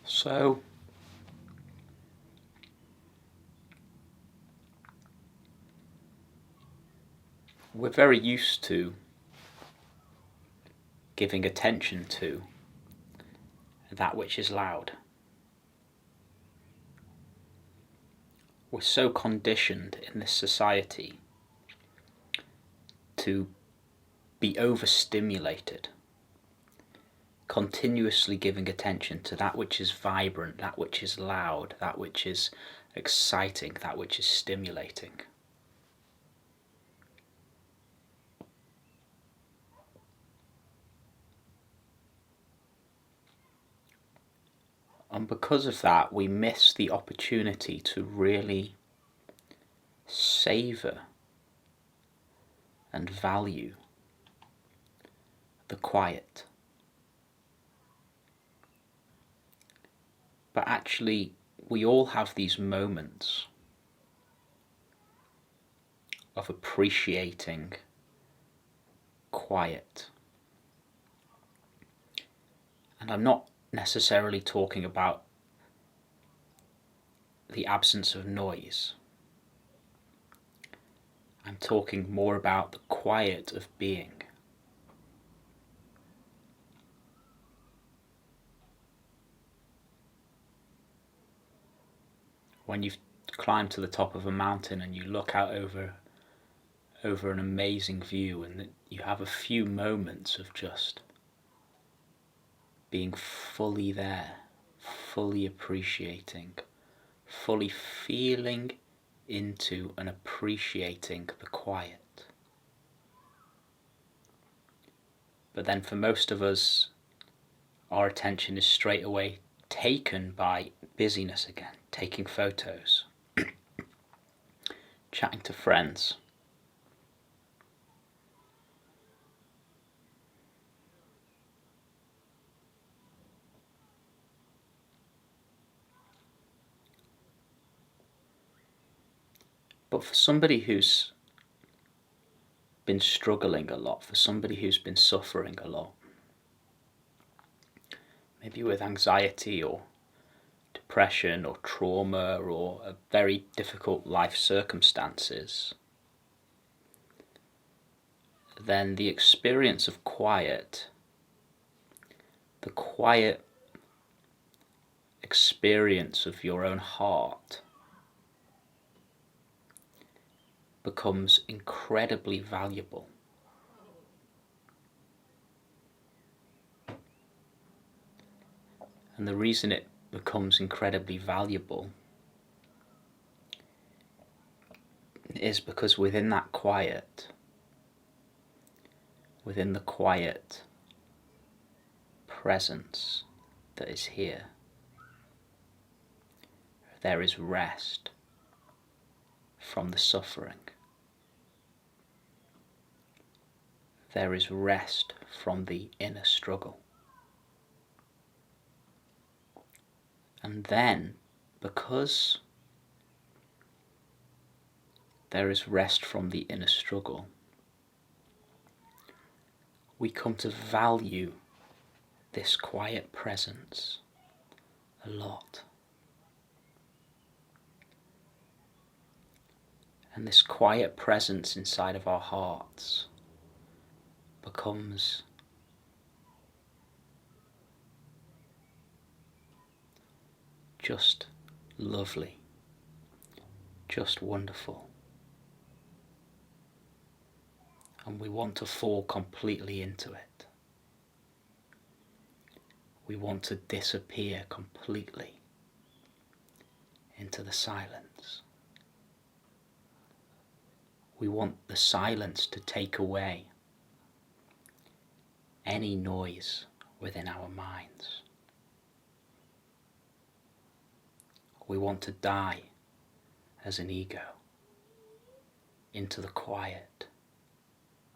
So, we're very used to giving attention to that which is loud. We're so conditioned in this society to be overstimulated, continuously giving attention to that which is vibrant, that which is loud, that which is exciting, that which is stimulating. And because of that, we miss the opportunity to really savour and value the quiet. But actually, we all have these moments of appreciating quiet. And I'm not necessarily talking about the absence of noise. I'm talking more about the quiet of being. When you've climbed to the top of a mountain and you look out over an amazing view, and you have a few moments of just being fully there, fully appreciating, fully feeling into and appreciating the quiet. But then for most of us, our attention is straight away taken by busyness again, taking photos, chatting to friends. But for somebody who's been struggling a lot, for somebody who's been suffering a lot, maybe with anxiety or depression or trauma or a very difficult life circumstances, then the experience of quiet, the quiet experience of your own heart, becomes incredibly valuable. And the reason it becomes incredibly valuable is because within that quiet, within the quiet presence that is here, there is rest from the suffering. There is rest from the inner struggle. And then, because there is rest from the inner struggle, we come to value this quiet presence a lot. And this quiet presence inside of our hearts becomes just lovely, just wonderful. And we want to fall completely into it. We want to disappear completely into the silence. We want the silence to take away any noise within our minds. We want to die as an ego into the quiet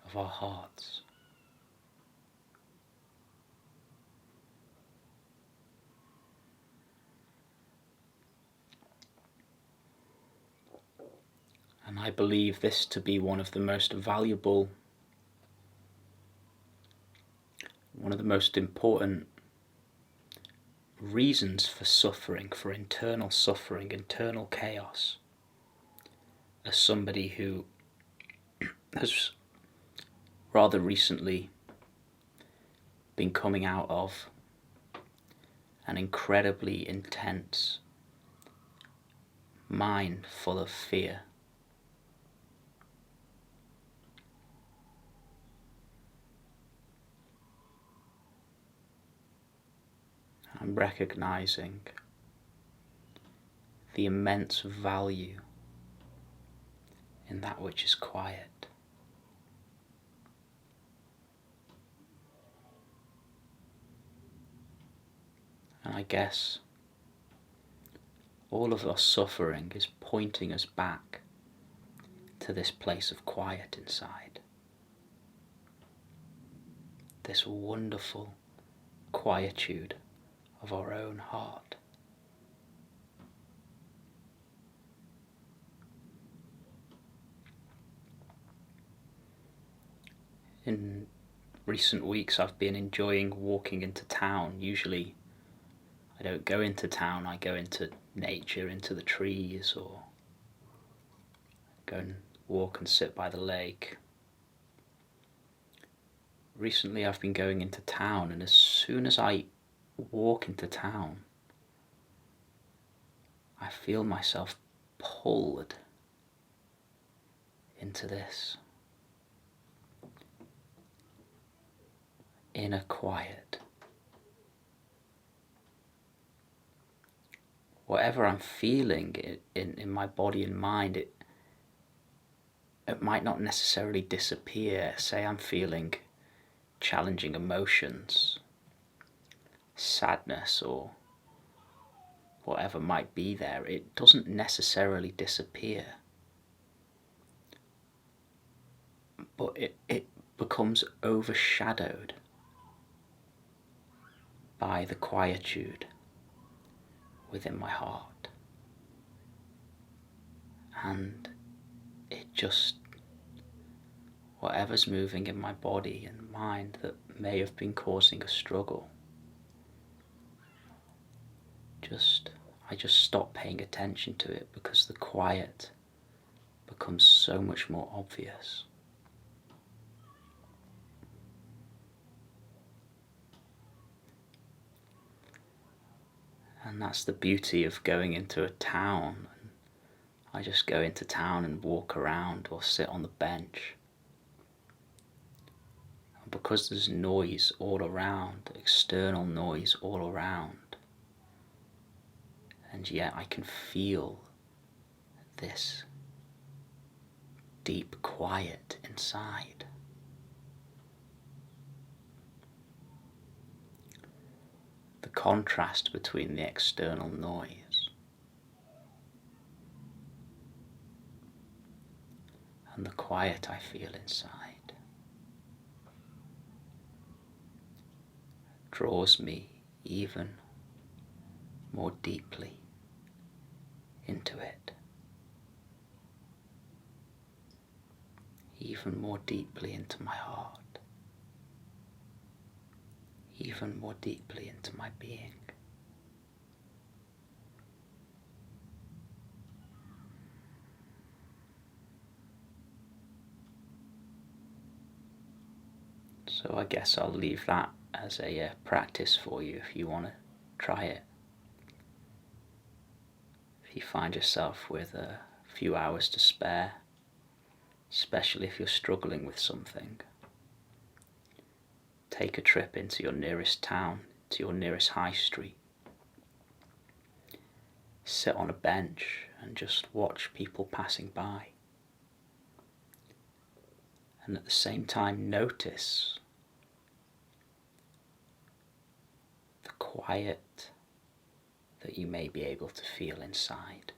of our hearts. And I believe this to be one of the most valuable, one of the most important reasons for suffering, for internal suffering, internal chaos, as somebody who has rather recently been coming out of an incredibly intense mind full of fear. I'm recognizing the immense value in that which is quiet. And I guess all of our suffering is pointing us back to this place of quiet inside. This wonderful quietude of our own heart. In recent weeks I've been enjoying walking into town. Usually I don't go into town, I go into nature, into the trees, or go and walk and sit by the lake. Recently I've been going into town, and as soon as I walk into town, I feel myself pulled into this inner quiet. Whatever I'm feeling in my body and mind, it might not necessarily disappear. Say I'm feeling challenging emotions, sadness, or whatever might be there, it doesn't necessarily disappear. But it becomes overshadowed by the quietude within my heart. And it just, whatever's moving in my body and mind that may have been causing a struggle, I just stop paying attention to it, because the quiet becomes so much more obvious. And that's the beauty of going into a town. I just go into town and walk around or sit on the bench. And because there's noise all around, external noise all around, and yet I can feel this deep quiet inside. The contrast between the external noise and the quiet I feel inside draws me even more deeply into it, even more deeply into my heart, even more deeply into my being. So I guess I'll leave that as a practice for you if you want to try it. If you find yourself with a few hours to spare, especially if you're struggling with something, take a trip into your nearest town, to your nearest high street. Sit on a bench and just watch people passing by. And at the same time notice the quiet that you may be able to feel inside.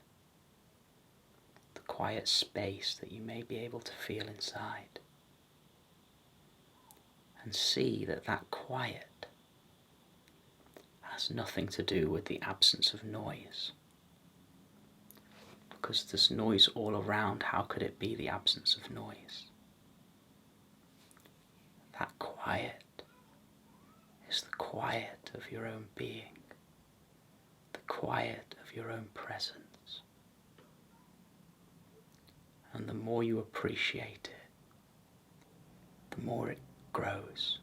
The quiet space that you may be able to feel inside. And see that that quiet has nothing to do with the absence of noise. Because there's noise all around, how could it be the absence of noise? That quiet is the quiet of your own being. quiet of your own presence. And the more you appreciate it, the more it grows.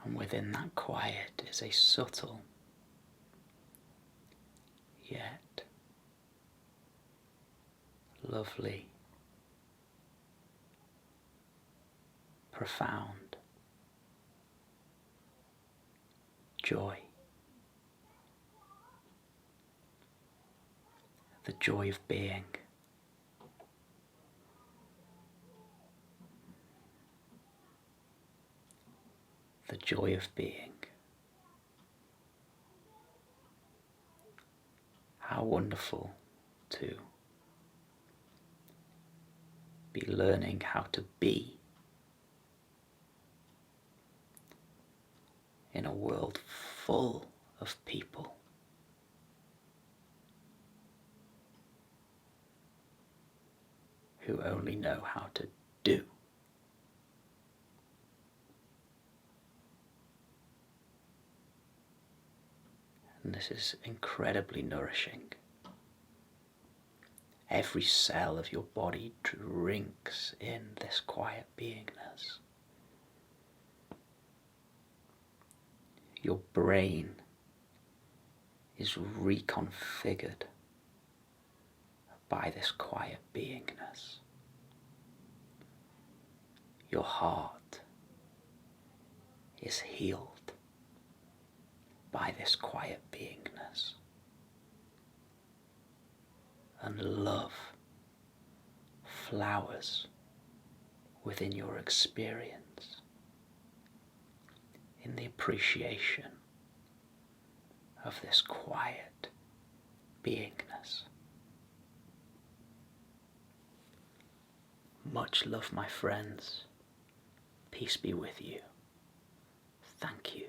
And within that quiet is a subtle, yet lovely, profound joy. The joy of being. The joy of being. How wonderful to be learning how to be in a world full of people who only know how to do. And this is incredibly nourishing. Every cell of your body drinks in this quiet beingness. Your brain is reconfigured by this quiet beingness. Your heart is healed by this quiet beingness. And love flowers within your experience in the appreciation of this quiet beingness. Much love, my friends. Peace be with you. Thank you.